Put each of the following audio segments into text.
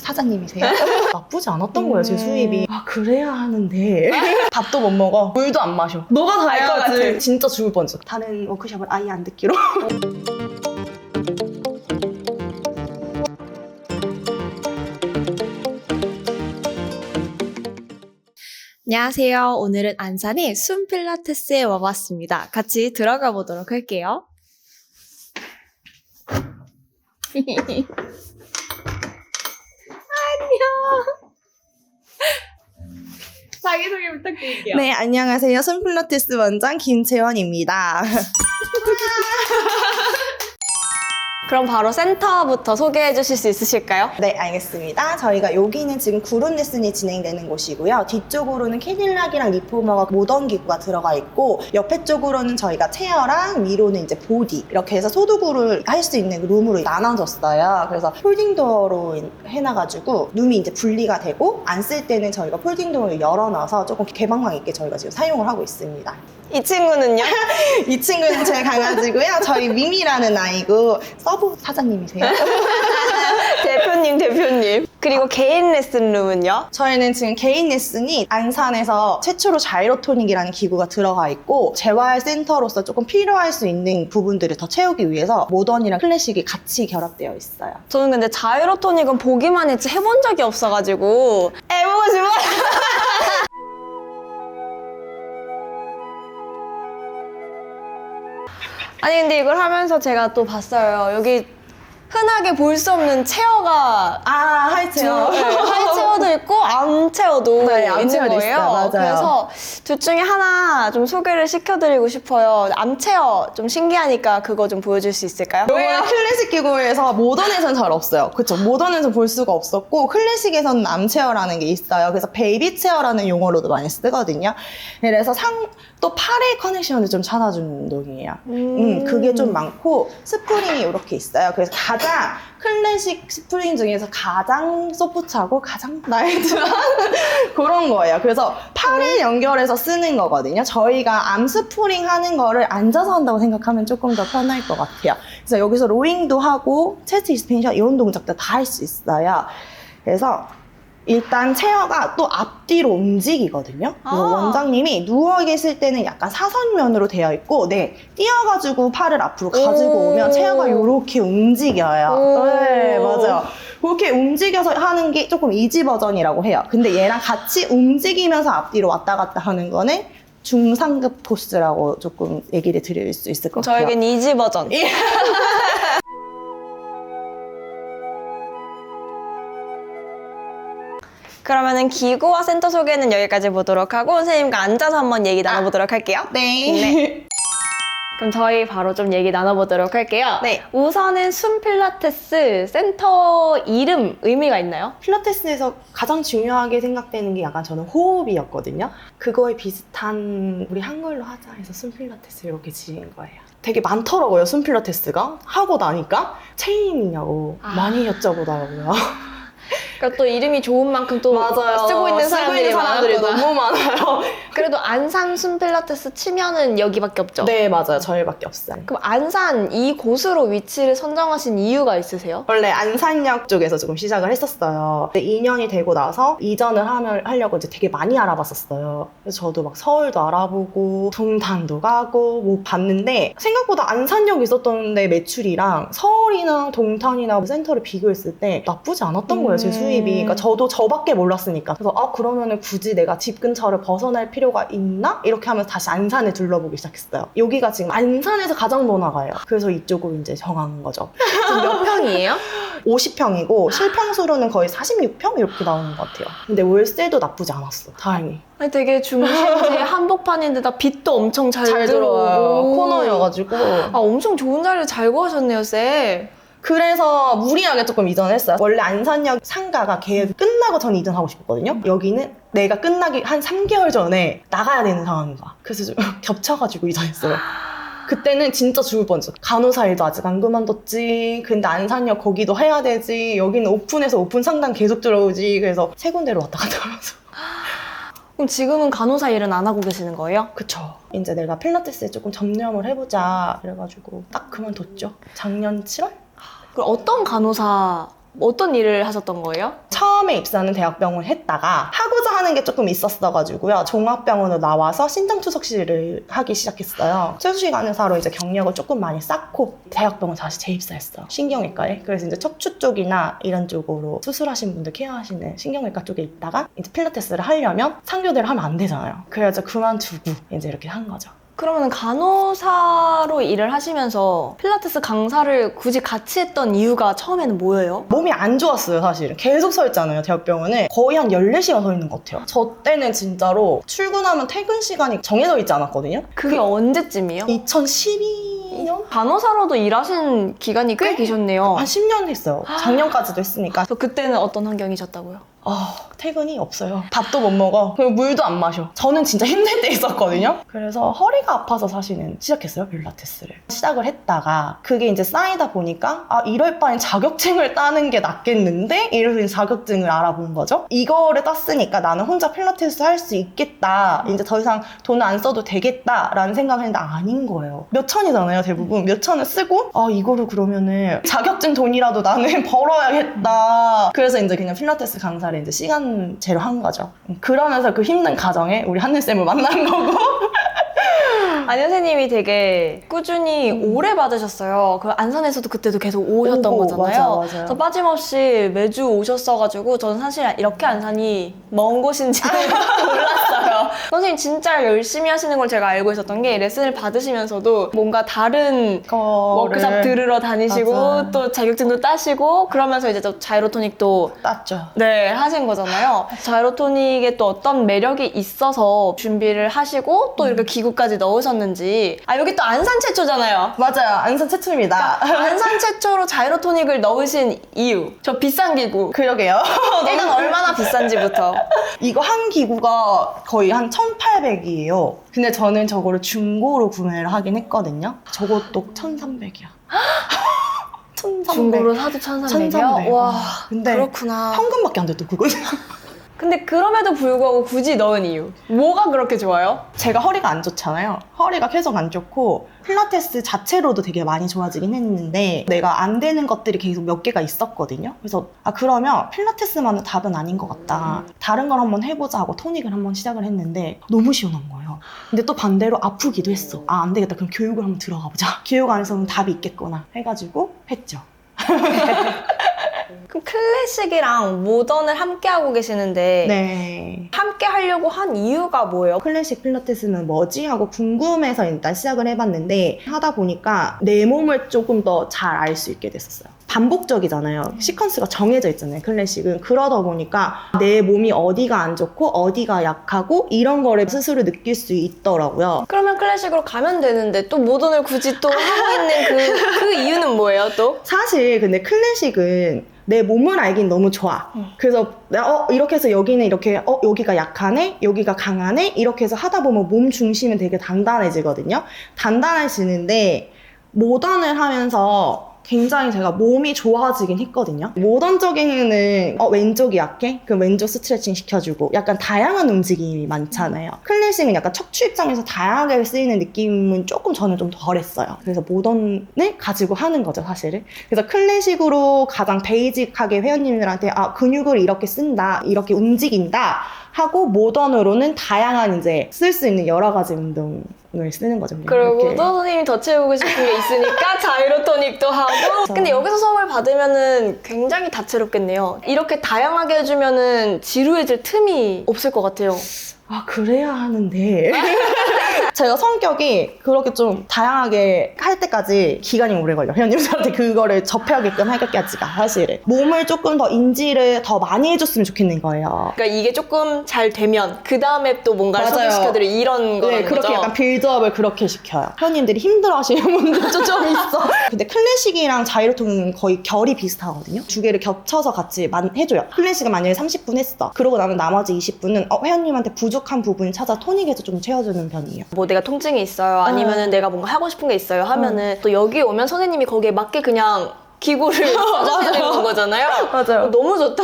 사장님이세요? 나쁘지 않았던 거예요, 제 수입이. 아, 그래야 하는데. 밥도 못 먹어. 물도 안 마셔. 너가 다 알 것 같아. 진짜 죽을 뻔했어. 다른 워크숍을 아예 안 듣기로. 안녕하세요. 오늘은 안산의 숨 필라테스에 와봤습니다. 같이 들어가 보도록 할게요. 안녕. 자기소개 부탁드릴게요. 네, 안녕하세요. 숨필라테스 원장 김채원입니다. 그럼 바로 센터부터 소개해 주실 수 있으실까요? 네, 알겠습니다. 저희가 여기는 지금 그룹 레슨이 진행되는 곳이고요. 뒤쪽으로는 캐딜락이랑 리포머가 모던 기구가 들어가 있고, 옆에 쪽으로는 저희가 체어랑 위로는 이제 보디, 이렇게 해서 소도구를 할 수 있는 룸으로 나눠졌어요. 그래서 폴딩 도어로 해놔가지고 룸이 이제 분리가 되고, 안 쓸 때는 저희가 폴딩 도어를 열어놔서 조금 개방감 있게 저희가 지금 사용을 하고 있습니다. 이 친구는요? 이 친구는 제 강아지고요. 저희 미미라는 아이고, 서브 사장님이세요? 대표님. 그리고 개인 레슨룸은요? 저희는 지금 개인 레슨이 안산에서 최초로 자이로토닉이라는 기구가 들어가 있고, 재활센터로서 조금 필요할 수 있는 부분들을 더 채우기 위해서 모던이랑 클래식이 같이 결합되어 있어요. 저는 근데 자이로토닉은 보기만 했지 해본 적이 없어가지고 해보고 싶어요. 아니 근데 이걸 하면서 제가 또 봤어요. 여기 흔하게 볼 수 없는 체어가 하이체어. 하이체어도 있고 암체어도 네, 있는 암체어도 거예요. 있어요. 맞아요. 그래서 둘 중에 하나 좀 소개를 시켜드리고 싶어요. 암체어 좀 신기하니까 그거 좀 보여줄 수 있을까요? 이거는 클래식 기구에서 모던에서는 잘 없어요. 그쵸? 모던에서 볼 수가 없었고, 클래식에서는 암체어라는 게 있어요. 그래서 베이비 체어라는 용어로도 많이 쓰거든요. 그래서 또 팔의 커넥션을 좀 찾아주는 운동이에요. 그게 좀 많고, 스프링이 이렇게 있어요. 그래서 가장 클래식 스프링 중에서 가장 소프트하고 가장 라이트한 그런 거예요. 그래서 팔을 연결해서 쓰는 거거든요. 저희가 암 스프링 하는 거를 앉아서 한다고 생각하면 조금 더 편할 것 같아요. 그래서 여기서 로잉도 하고 체스트 익스펜션 이런 동작도 다 할 수 있어요. 그래서 일단 체어가 또 앞뒤로 움직이거든요. 그래서 원장님이 누워 계실 때는 약간 사선면으로 되어 있고, 띄어가지고 팔을 앞으로 가지고 오면 체어가 이렇게 움직여요. 네, 맞아요. 그렇게 움직여서 하는 게 조금 이지 버전이라고 해요. 근데 얘랑 같이 움직이면서 앞뒤로 왔다 갔다 하는 거는 중상급 코스라고 조금 얘기를 드릴 수 있을 것 같아요. 저에겐 이지 버전. 그러면은 기구와 센터 소개는 여기까지 보도록 하고 선생님과 앉아서 한번 얘기 나눠보도록 할게요. 네. 그럼 저희 바로 좀 얘기 나눠보도록 할게요. 네. 우선은 숨 필라테스 센터 이름 의미가 있나요? 필라테스에서 가장 중요하게 생각되는 게 약간 저는 호흡이었거든요. 그거에 비슷한 우리 한글로 하자 해서 숨필라테스 이렇게 지은 거예요. 되게 많더라고요, 숨필라테스가. 하고 나니까 체인이냐고 많이 여쭤보더라고요. 그러니까 또 이름이 좋은 만큼 또 맞아요. 쓰고 있는 사람들이 많았구나. 너무 많아요. 그래도 안산 숨 필라테스 치면은 여기밖에 없죠? 네, 맞아요. 저희밖에 없어요. 그럼 안산 이곳으로 위치를 선정하신 이유가 있으세요? 원래 안산역 쪽에서 조금 시작을 했었어요. 근데 2년이 되고 나서 이전을 하려고 이제 되게 많이 알아봤었어요. 그래서 저도 막 서울도 알아보고 동탄도 가고 뭐 봤는데, 생각보다 안산역 있었던 데 매출이랑 서울이나 동탄이나 센터를 비교했을 때 나쁘지 않았던 거예요, 제 수입이. 그러니까 저도 저밖에 몰랐으니까. 그래서 그러면은 굳이 내가 집 근처를 벗어날 필요가 있나? 이렇게 하면서 다시 안산을 둘러보기 시작했어요. 여기가 지금 안산에서 가장 번화가예요. 그래서 이쪽으로 이제 정한 거죠. 지금 몇 평이에요? 50평이고 실평수로는 거의 46평 이렇게 나오는 것 같아요. 근데 월세도 나쁘지 않았어, 다행히. 아니 되게 중심지에 한복판인데다 빛도 엄청 잘 들어와요. 들어와요. 코너여가지고. 엄청 좋은 자리를 잘 구하셨네요, 쌤. 그래서 무리하게 조금 이전했어요. 원래 안산역 상가가 계획 끝나고 전 이전하고 싶었거든요. 여기는 내가 끝나기 한 3개월 전에 나가야 되는 상황인 거야. 그래서 좀 겹쳐가지고 이전했어요. 그때는 진짜 죽을 뻔했어. 간호사 일도 아직 안 그만뒀지. 근데 안산역 거기도 해야 되지. 여기는 오픈해서 오픈 상담 계속 들어오지. 그래서 세 군데로 왔다 갔다 하면서. 그럼 지금은 간호사 일은 안 하고 계시는 거예요? 그쵸. 이제 내가 필라테스에 조금 전념을 해보자. 그래가지고 딱 그만뒀죠. 작년 7월? 그럼 어떤 간호사 어떤 일을 하셨던 거예요? 처음에 입사는 대학병원 했다가 하고자 하는 게 조금 있었어가지고요. 종합병원으로 나와서 신장투석실을 하기 시작했어요. 최수식 간호사로 이제 경력을 조금 많이 쌓고 대학병원 다시 재입사했어요. 신경외과에. 그래서 이제 척추 쪽이나 이런 쪽으로 수술하신 분들 케어하시는 신경외과 쪽에 있다가 이제 필라테스를 하려면 상교대를 하면 안 되잖아요. 그래서 그만두고 이제 이렇게 한 거죠. 그러면 간호사로 일을 하시면서 필라테스 강사를 굳이 같이 했던 이유가 처음에는 뭐예요? 몸이 안 좋았어요, 사실은. 계속 서 있잖아요, 대학병원에. 거의 한 14시간 서 있는 것 같아요. 저 때는 진짜로 출근하면 퇴근 시간이 정해져 있지 않았거든요? 그게 언제쯤이요? 2012년? 간호사로도 일하신 기간이 꽤 계셨네요. 한 10년 했어요. 작년까지도 했으니까. 그래서 그때는 어떤 환경이셨다고요? 퇴근이 없어요. 밥도 못 먹어. 그리고 물도 안 마셔. 저는 진짜 힘들 때 있었거든요. 그래서 허리가 아파서 사실은 시작했어요, 필라테스를. 시작을 했다가 그게 이제 쌓이다 보니까 이럴 바엔 자격증을 따는 게 낫겠는데? 이래서 자격증을 알아본 거죠. 이거를 땄으니까 나는 혼자 필라테스 할 수 있겠다. 이제 더 이상 돈을 안 써도 되겠다라는 생각을 했는데 아닌 거예요. 몇 천이잖아요, 대부분. 몇 천을 쓰고 이거를 그러면은 자격증 돈이라도 나는 벌어야겠다. 그래서 이제 그냥 필라테스 강사를 이제 시간제로 한 거죠. 그러면서 그 힘든 가정에 우리 한늘쌤을 만난 거고. 안희 선생님이 되게 꾸준히 오래 받으셨어요. 그 안산에서도 그때도 계속 오셨던 오고, 거잖아요. 맞아요. 그래서 빠짐없이 매주 오셨어가지고 저는 사실 이렇게 안산이 먼 곳인지 몰랐어요. 선생님 진짜 열심히 하시는 걸 제가 알고 있었던 게 레슨을 받으시면서도 뭔가 다른 워크숍 들으러 다니시고 맞아. 또 자격증도 따시고 그러면서 이제 또 자이로토닉도 땄죠. 네, 하신 거잖아요. 자이로토닉에 또 어떤 매력이 있어서 준비를 하시고 또 이렇게 기구까지 넣으셨는지. 여기 또 안산 최초잖아요. 맞아요. 안산 최초입니다. 안산 최초로 자이로토닉을 넣으신 이유. 저 비싼 기구. 그러게요. 일단 얼마나 비싼지부터. 이거 한 기구가 거의 한 1,800이에요. 근데 저는 저거를 중고로 구매를 하긴 했거든요. 저것도 1,300이야. 1,300. 중고로 사도 1,300이요? 1,300. 와, 근데 그렇구나. 현금밖에 안 돼, 또 그거. 근데 그럼에도 불구하고 굳이 넣은 이유. 뭐가 그렇게 좋아요? 제가 허리가 안 좋잖아요. 허리가 계속 안 좋고 필라테스 자체로도 되게 많이 좋아지긴 했는데 내가 안 되는 것들이 계속 몇 개가 있었거든요. 그래서 그러면 필라테스만은 답은 아닌 것 같다. 다른 걸 한번 해보자 하고 토닉을 한번 시작을 했는데 너무 시원한 거예요. 근데 또 반대로 아프기도 했어. 안 되겠다. 그럼 교육을 한번 들어가 보자. 교육 안에서는 답이 있겠구나 해가지고 했죠. 그럼 클래식이랑 모던을 함께 하고 계시는데 네. 함께 하려고 한 이유가 뭐예요? 클래식 필라테스는 뭐지? 하고 궁금해서 일단 시작을 해봤는데 하다 보니까 내 몸을 조금 더 잘 알 수 있게 됐었어요. 반복적이잖아요. 시퀀스가 정해져 있잖아요, 클래식은. 그러다 보니까 내 몸이 어디가 안 좋고 어디가 약하고 이런 거를 스스로 느낄 수 있더라고요. 그러면 클래식으로 가면 되는데 또 모던을 굳이 또 하고 있는 그 이유는 뭐예요 또? 사실 근데 클래식은 내 몸을 알긴 너무 좋아. 그래서 내가 이렇게 해서 여기는 이렇게 여기가 약하네, 여기가 강하네 이렇게 해서 하다 보면 몸 중심은 되게 단단해지거든요. 단단해지는데 모던을 하면서 굉장히 제가 몸이 좋아지긴 했거든요. 모던적에는 왼쪽이 약해? 그럼 왼쪽 스트레칭 시켜주고 약간 다양한 움직임이 많잖아요. 클래식은 약간 척추 입장에서 다양하게 쓰이는 느낌은 조금 저는 좀 덜했어요. 그래서 모던을 가지고 하는 거죠, 사실은. 그래서 클래식으로 가장 베이직하게 회원님들한테 근육을 이렇게 쓴다, 이렇게 움직인다 하고 모던으로는 다양한 이제 쓸 수 있는 여러 가지 운동을 쓰는 거죠. 그리고 이렇게. 또 선생님이 더 채우고 싶은 게 있으니까 자이로토닉도 하고. 근데 여기서 수업을 받으면은 굉장히 다채롭겠네요. 이렇게 다양하게 해주면은 지루해질 틈이 없을 것 같아요. 그래야 하는데. 제가 성격이 그렇게 좀 다양하게 할 때까지 기간이 오래 걸려. 회원님들한테 그거를 접해야게끔 하기까지가 사실은. 몸을 조금 더 인지를 더 많이 해줬으면 좋겠는 거예요. 그러니까 이게 조금 잘 되면 그 다음에 또 뭔가를 맞아요. 소개시켜드릴 이런 거라는 네, 그렇게 거죠? 약간 빌드업을 그렇게 시켜요. 회원님들이 힘들어하시는 분들도 좀 있어. 근데 클래식이랑 자이로토닉은 거의 결이 비슷하거든요. 두 개를 겹쳐서 같이 해줘요. 클래식은 만약에 30분 했어. 그러고 나면 나머지 20분은 회원님한테 부족한 부분 찾아 토닉에서 좀 채워주는 편이에요. 뭐 내가 통증이 있어요. 아니면은 내가 뭔가 하고 싶은 게 있어요. 하면은 또 여기 오면 선생님이 거기에 맞게 그냥 기구를 써주셔야 되는 거잖아요. 맞아요. 너무 좋다.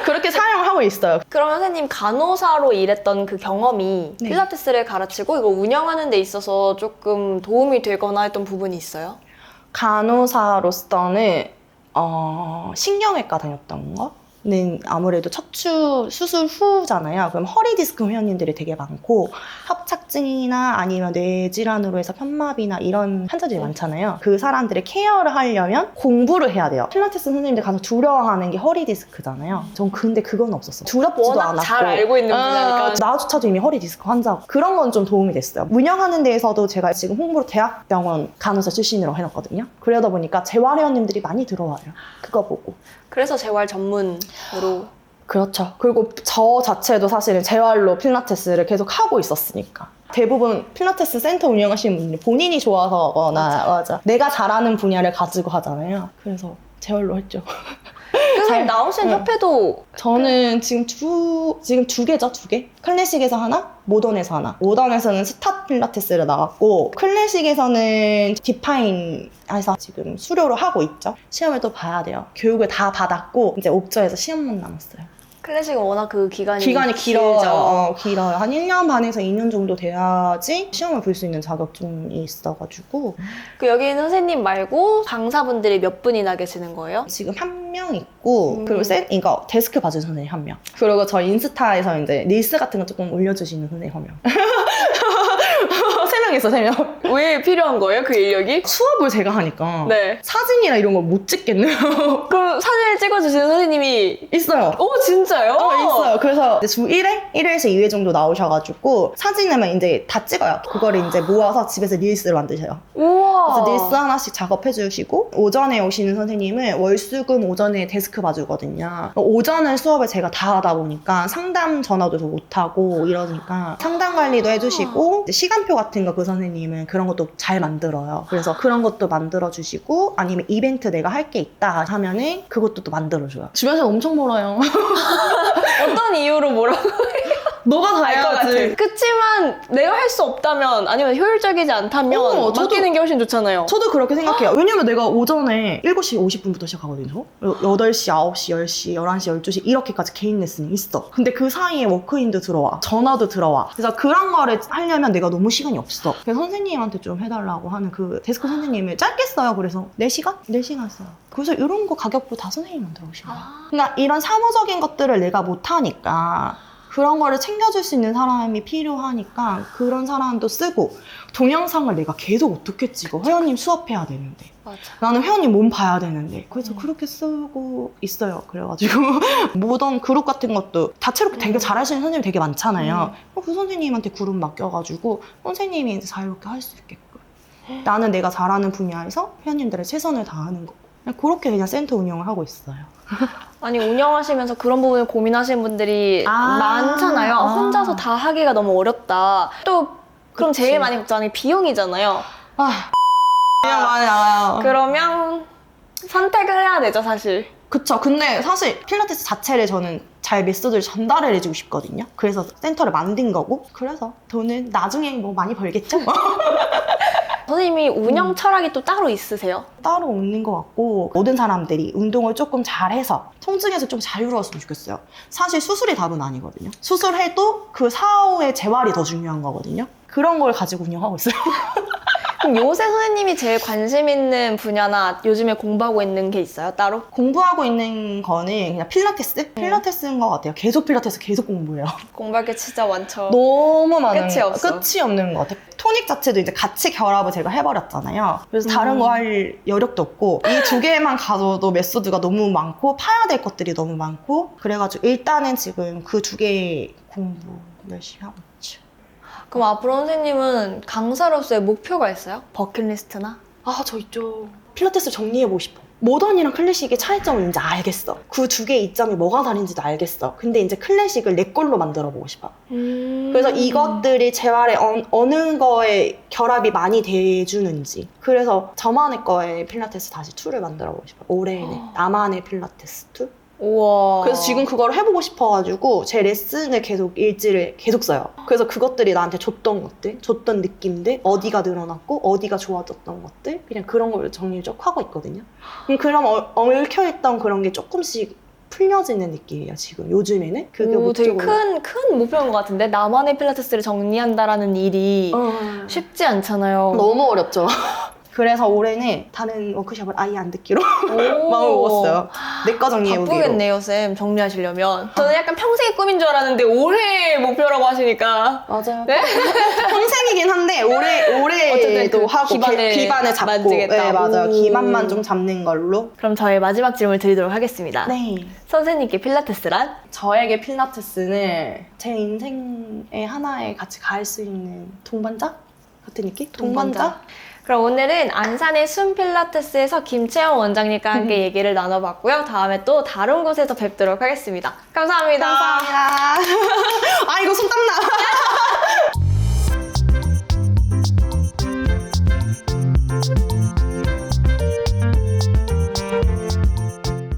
그렇게 사용하고 있어요. 그럼 선생님 간호사로 일했던 그 경험이 네. 필라테스를 가르치고 이거 운영하는 데 있어서 조금 도움이 되거나 했던 부분이 있어요? 간호사로서는 신경외과 다녔던 거는 아무래도 척추 수술 후잖아요. 그럼 허리 디스크 회원님들이 되게 많고 협착증이나 아니면 뇌질환으로 해서 편마비나 이런 환자들이 많잖아요. 그 사람들의 케어를 하려면 공부를 해야 돼요. 필라테스 선생님들 가서 두려워하는 게 허리 디스크잖아요. 전 근데 그건 없었어요. 두렵지도 워낙 않았고 잘 알고 있는 분야니까. 나조차도 이미 허리 디스크 환자고 그런 건 좀 도움이 됐어요. 운영하는 데에서도 제가 지금 홍보로 대학병원 간호사 출신으로 해놨거든요. 그러다 보니까 재활회원님들이 많이 들어와요. 그거 보고. 그래서 재활 전문으로. 그렇죠. 그리고 저 자체도 사실은 재활로 필라테스를 계속 하고 있었으니까. 대부분 필라테스 센터 운영하시는 분들이 본인이 좋아서거나 맞아. 내가 잘하는 분야를 가지고 하잖아요. 그래서 재활로 했죠. 선생님 나오신 협회도 저는 지금 두 개죠, 두 개. 클래식에서 하나, 모던에서 하나. 모던에서는 스타 필라테스를 나왔고, 클래식에서는 디파인에서 지금 수료로 하고 있죠. 시험을 또 봐야 돼요. 교육을 다 받았고, 이제 옵저에서 시험만 남았어요. 클래식은 워낙 그 기간이 길어요. 길죠. 길어요. 한 1년 반에서 2년 정도 돼야지 시험을 볼 수 있는 자격증이 있어가지고. 그 여기 있는 선생님 말고 강사분들이 몇 분이나 계시는 거예요? 지금 한 명 있고, 그리고 그러니까 데스크 봐주는 선생님 한 명. 그리고 저 인스타에서 이제 릴스 같은 거 조금 올려주시는 선생님 한 명. 세 명 있어, 3명. 왜 필요한 거예요? 그 인력이? 수업을 제가 하니까 네. 사진이나 이런 걸 못 찍겠네요. 그럼 사진을 찍어주시는 선생님이 있어요. 오 진짜요? 있어요. 그래서 이제 주 1회, 1회에서 2회 정도 나오셔가지고 사진에만 이제 다 찍어요. 그거를 이제 모아서 집에서 릴스를 만드셔요. 우와. 그래서 릴스 하나씩 작업해주시고 오전에 오시는 선생님은 월수금 오전에 데스크 봐주거든요. 오전은 수업을 제가 다 하다 보니까 상담 전화도 저 못하고 이러니까 상담 관리도 해주시고 이제 시간표 같은 거 그 선생님은 그런 것도 잘 만들어요. 그래서 그런 것도 만들어주시고 아니면 이벤트 내가 할 게 있다 하면은 그것도 또 만들어줘요. 주변에서 엄청 멀어요. 어떤 이유로 뭐라고 너가 다 알 것 같아. 그치만 내가 할 수 없다면 아니면 효율적이지 않다면 저도- 맡기는 게 훨씬 좋잖아요. 저도 그렇게 생각해요. 왜냐면 내가 오전에 7시 50분부터 시작하거든요. 8시, 9시, 10시, 11시, 12시 이렇게까지 개인 레슨이 있어. 근데 그 사이에 워크인도 들어와. 전화도 들어와. 그래서 그런 거를 하려면 내가 너무 시간이 없어. 그래서 선생님한테 좀 해달라고 하는 그 데스크 선생님을 짧게 써요. 그래서 4시간? 4시간 써요. 그래서 이런 거 가격도 다 선생님만 들어오시는 거야. 그러니까 이런 사무적인 것들을 내가 못하니까 그런 거를 챙겨줄 수 있는 사람이 필요하니까 그런 사람도 쓰고 동영상을 내가 계속 어떻게 찍어? 회원님 수업해야 되는데 맞아. 나는 회원님 몸 봐야 되는데 그래서 그렇게 쓰고 있어요. 그래가지고 모던 그룹 같은 것도 다채롭게 되게 잘하시는 선생님이 되게 많잖아요. 그 선생님한테 그룹 맡겨가지고 선생님이 이제 자유롭게 할 수 있게끔 나는 내가 잘하는 분야에서 회원님들의 최선을 다하는 거 그렇게 그냥 센터 운영을 하고 있어요. 아니 운영하시면서 그런 부분을 고민하시는 분들이 많잖아요. 혼자서 다 하기가 너무 어렵다. 또 그럼 그치. 제일 많이 걱정하는 게 비용이잖아요. 그냥 많이 나와요. 그러면 선택을 해야 되죠, 사실. 그쵸. 근데 사실 필라테스 자체를 저는 잘 메소드를 전달을 해주고 싶거든요. 그래서 센터를 만든 거고 그래서 돈은 나중에 뭐 많이 벌겠죠? 선생님이 운영 철학이 또 따로 있으세요? 따로 없는 것 같고 모든 사람들이 운동을 조금 잘해서 통증에서 좀 자유로웠으면 좋겠어요. 사실 수술이 답은 아니거든요. 수술해도 그 사후의 재활이 더 중요한 거거든요. 그런 걸 가지고 운영하고 있어요. 그럼 요새 선생님이 제일 관심 있는 분야나 요즘에 공부하고 있는 게 있어요, 따로? 공부하고 있는 거는 그냥 필라테스? 필라테스인 것 같아요. 계속 필라테스 계속 공부해요. 공부할 게 진짜 많죠. 너무 많은 끝이 없어. 끝이 없는 것 같아요. 토닉 자체도 이제 같이 결합을 제가 해버렸잖아요. 그래서 다른 거 할 여력도 없고 이 두 개만 가져도 메소드가 너무 많고 파야 될 것들이 너무 많고 그래가지고 일단은 지금 그 두 개 공부 열심히 하고 있죠. 그럼 앞으로 선생님은 강사로서의 목표가 있어요? 버킷리스트나? 저 있죠. 필라테스 정리해보고 싶어. 모던이랑 클래식의 차이점을 이제 알겠어. 그 두 개의 이점이 뭐가 다른지도 알겠어. 근데 이제 클래식을 내 걸로 만들어보고 싶어. 그래서 이것들이 재활에 어느 거에 결합이 많이 돼주는지. 그래서 저만의 거에 필라테스 다시 2를 만들어보고 싶어. 올해는 나만의 필라테스 2? 우와. 그래서 지금 그걸 해보고 싶어가지고 제 레슨을 계속 일지를 계속 써요. 그래서 그것들이 나한테 줬던 것들, 줬던 느낌들, 어디가 늘어났고 어디가 좋아졌던 것들 그냥 그런 걸 정리를 쭉 하고 있거든요. 그럼 얽혀있던 그런 게 조금씩 풀려지는 느낌이에요. 지금 요즘에는 그게 오, 되게 목적으로. 큰 목표인 것 같은데 나만의 필라테스를 정리한다라는 일이 쉽지 않잖아요. 너무 어렵죠. 그래서 올해는 다른 워크숍을 아예 안 듣기로 마음을 먹었어요. 내과 정리해보기로. 바쁘겠네요, 쌤. 정리하시려면. 저는 약간 평생의 꿈인 줄 알았는데 올해 목표라고 하시니까. 맞아요. 네? 평생이긴 한데 올해도 어쨌든 그 하고 기반을 잡고 만지겠다. 네, 맞아요. 오. 기반만 좀 잡는 걸로. 그럼 저의 마지막 질문 드리도록 하겠습니다. 네. 선생님께 필라테스란? 저에게 필라테스는 제 인생의 하나에 같이 갈 수 있는 동반자 같은 느낌? 동반자? 그럼 오늘은 안산의 숨 필라테스에서 김채영 원장님과 함께 얘기를 나눠봤고요. 다음에 또 다른 곳에서 뵙도록 하겠습니다. 감사합니다. 감사합니다.